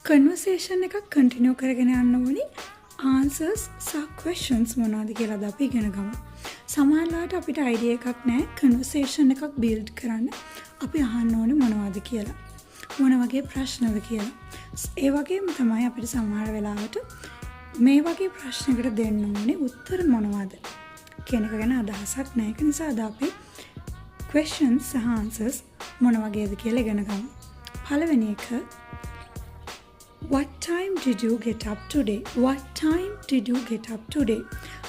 Conversation එකක් continue කරගෙන යන්න ඕනි. answers සහ questions මොනවද කියලාද අපි ඉගෙන ගමු. සමහරවිට අපිට idea එකක් නැහැ කන්වර්සේෂන් එකක් build කරන්න. අපි අහන්න ඕනේ මොනවද කියලා. මොන වගේ ප්‍රශ්නද කියලා. ඒ වගේම තමයි අපිට සමහර වෙලාවට මේ වගේ ප්‍රශ්නයකට දෙන්න ඕනේ උත්තර මොනවද කියන එක ගැන අදහසක් නැහැ. ඒක නිසා අද අපි questions සහ answers මොන වගේද කියලා ඉගෙන ගමු. පළවෙනි එක What time did you get up today? What time did you get up today?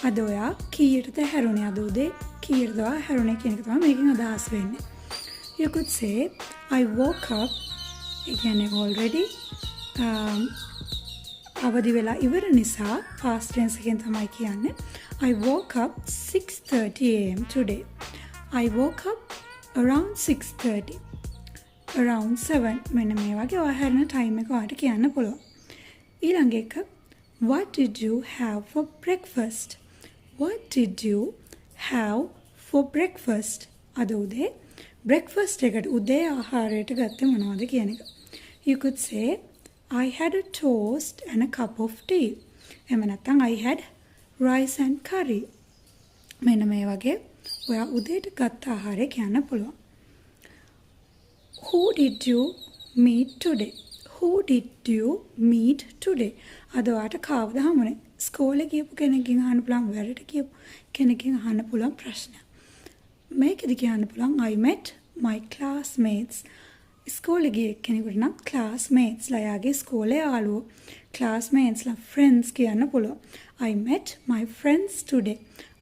අද ඔයා කීයටද හැරුණේ අද උදේ? කීයටද ඔයා හැරුණේ කියන එක තමයි මේකෙන් අදහස් වෙන්නේ. You could say I woke up again already. අවදි වෙලා ඉවර නිසා past tense එකෙන් තමයි කියන්නේ. I woke up 6:30 am today. I woke up around 6:30. around 7 මෙන්න මේ වගේ ඔයා හැරෙන ටයිම් එක ඔයාලට කියන්න පුළුවන්. ඊළඟ එක What did you have for breakfast? What did you have for breakfast? අද උදේ breakfast එකට උදේ ආහාරයට ගත්තේ මොනවද කියන එක. You could say I had a toast and a cup of tea. එහෙම නැත්නම් I had rice and curry. මෙන්න මේ වගේ ඔයා උදේට ගත්ත ආහාරය කියන්න පුළුවන්. Who did you meet today? Who did you meet today? අද ඔයාට කවුද හමුනේ? ස්කෝලේ ගියපු කෙනෙක්ගෙන් අහන්න පුළුවන්, වැඩට ගියපු කෙනෙක්ගෙන් අහන්න පුළුවන් ප්‍රශ්න. මේකෙදි කියන්න පුළුවන් I met my classmates. ස්කෝලේ ගිය කෙනෙකුට නම් classmates ලා යාගේ ස්කෝලේ යාළුවෝ. classmates ලා friends කියන්න පුළුවන්. I met my friends today.